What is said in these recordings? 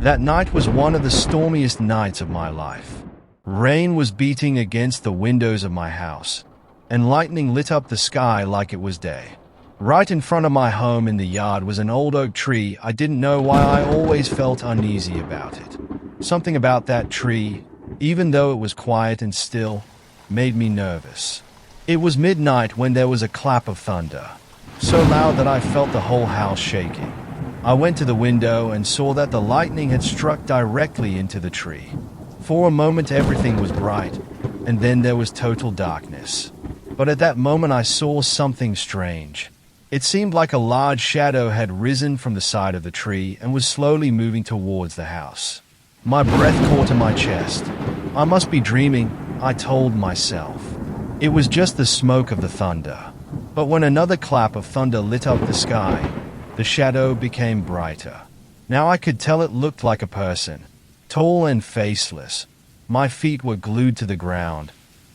That night was one of the stormiest nights of my life. Rain was beating against the windows of my house, and lightning lit up the sky like it was day. Right in front of my home in the yard was an old oak tree. I didn't know why I always felt uneasy about it. Something about that tree, even though it was quiet and still, made me nervous. It was midnight when there was a clap of thunder, so loud that I felt the whole house shaking. I went to the window and saw that the lightning had struck directly into the tree. For a moment everything was bright, and then there was total darkness. But at that moment I saw something strange. It seemed like a large shadow had risen from the side of the tree and was slowly moving towards the house. My breath caught in my chest. I must be dreaming, I told myself. It was just the smoke of the thunder. But when another clap of thunder lit up the sky, the shadow became brighter. Now I could tell it looked like a person, tall and faceless. My feet were glued to the ground,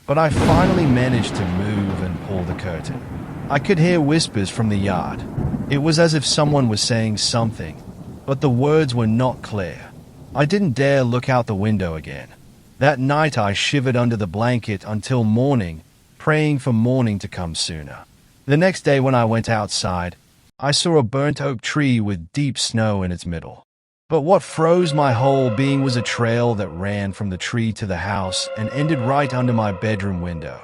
but I finally managed to move and pull the curtain. I could hear whispers from the yard. It was as if someone was saying something, but the words were not clear. I didn't dare look out the window again. That night I shivered under the blanket until morning, praying for morning to come sooner. The next day when I went outside, I saw a burnt oak tree with deep snow in its middle. But what froze my whole being was a trail that ran from the tree to the house and ended right under my bedroom window.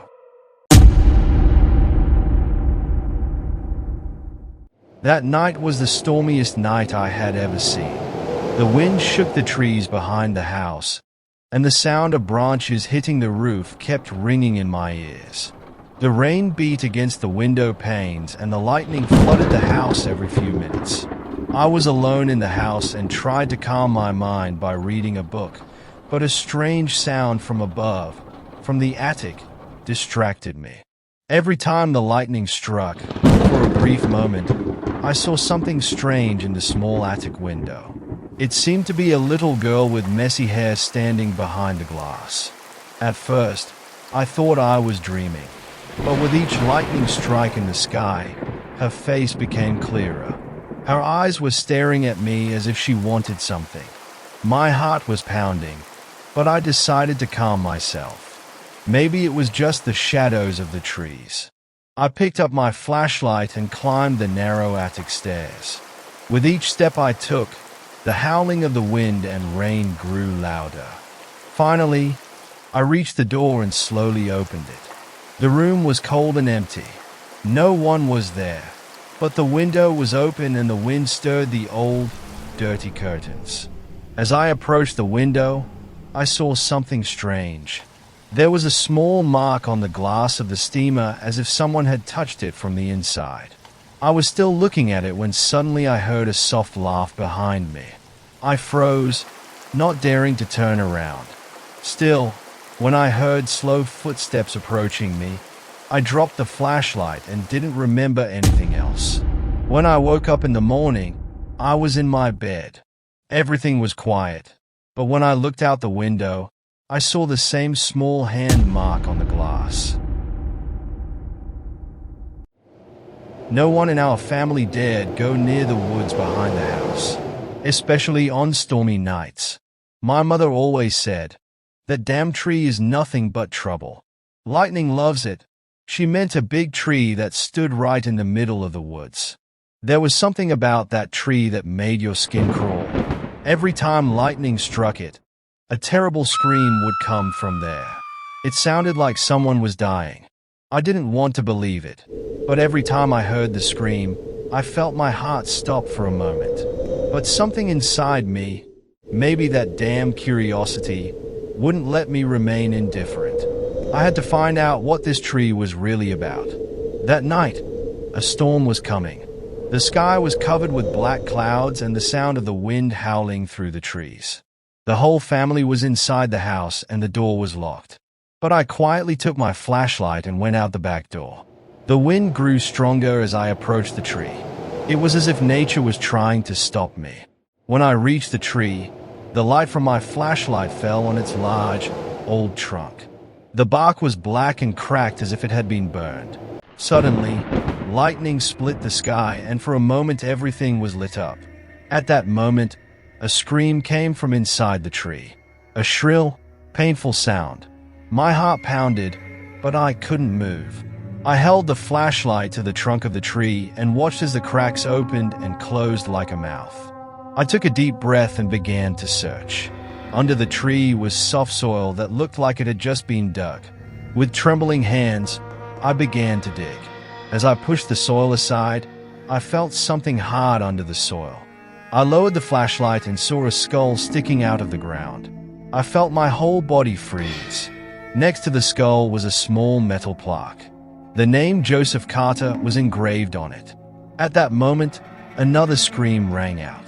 That night was the stormiest night I had ever seen. The wind shook the trees behind the house, and the sound of branches hitting the roof kept ringing in my ears. The rain beat against the window panes and the lightning flooded the house every few minutes. I was alone in the house and tried to calm my mind by reading a book, but a strange sound from above, from the attic, distracted me. Every time the lightning struck, for a brief moment, I saw something strange in the small attic window. It seemed to be a little girl with messy hair standing behind the glass. At first, I thought I was dreaming. But with each lightning strike in the sky, her face became clearer. Her eyes were staring at me as if she wanted something. My heart was pounding, but I decided to calm myself. Maybe it was just the shadows of the trees. I picked up my flashlight and climbed the narrow attic stairs. With each step I took, the howling of the wind and rain grew louder. Finally, I reached the door and slowly opened it. The room was cold and empty. No one was there, but the window was open and the wind stirred the old, dirty curtains. As I approached the window, I saw something strange. There was a small mark on the glass of the steamer as if someone had touched it from the inside. I was still looking at it when suddenly I heard a soft laugh behind me. I froze, not daring to turn around. Still, when I heard slow footsteps approaching me, I dropped the flashlight and didn't remember anything else. When I woke up in the morning, I was in my bed. Everything was quiet, but when I looked out the window, I saw the same small hand mark on the glass. No one in our family dared go near the woods behind the house, especially on stormy nights. My mother always said, "That damn tree is nothing but trouble. Lightning loves it." She meant a big tree that stood right in the middle of the woods. There was something about that tree that made your skin crawl. Every time lightning struck it, a terrible scream would come from there. It sounded like someone was dying. I didn't want to believe it, but every time I heard the scream, I felt my heart stop for a moment. But something inside me, maybe that damn curiosity, wouldn't let me remain indifferent. I had to find out what this tree was really about. That night, a storm was coming. The sky was covered with black clouds and the sound of the wind howling through the trees. The whole family was inside the house and the door was locked. But I quietly took my flashlight and went out the back door. The wind grew stronger as I approached the tree. It was as if nature was trying to stop me. When I reached the tree, the light from my flashlight fell on its large, old trunk. The bark was black and cracked as if it had been burned. Suddenly, lightning split the sky, and for a moment everything was lit up. At that moment, A scream came from inside the tree. A shrill, painful sound. My heart pounded, but I couldn't move. I held the flashlight to the trunk of the tree and watched as the cracks opened and closed like a mouth. I took a deep breath and began to search. Under the tree was soft soil that looked like it had just been dug. With trembling hands, I began to dig. As I pushed the soil aside, I felt something hard under the soil. I lowered the flashlight and saw a skull sticking out of the ground. I felt my whole body freeze. Next to the skull was a small metal plaque. The name Joseph Carter was engraved on it. At that moment, another scream rang out.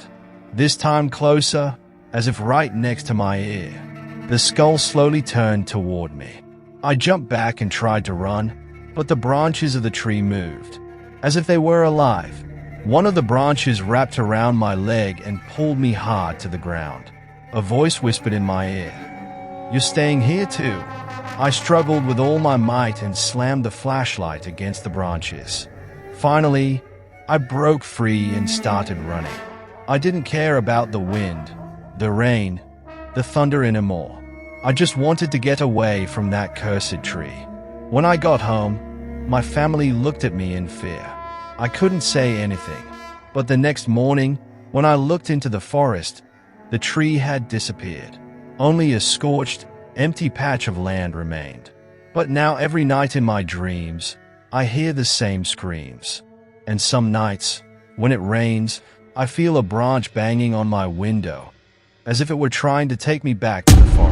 This time closer, as if right next to my ear. The skull slowly turned toward me. I jumped back and tried to run, but the branches of the tree moved, as if they were alive. One of the branches wrapped around my leg and pulled me hard to the ground. A voice whispered in my ear, "You're staying here too." I struggled with all my might and slammed the flashlight against the branches. Finally, I broke free and started running. I didn't care about the wind, the rain, the thunder anymore. I just wanted to get away from that cursed tree. When I got home, my family looked at me in fear. I couldn't say anything, but the next morning, when I looked into the forest, the tree had disappeared. Only a scorched, empty patch of land remained. But now every night in my dreams, I hear the same screams. And some nights, when it rains, I feel a branch banging on my window, as if it were trying to take me back to the forest.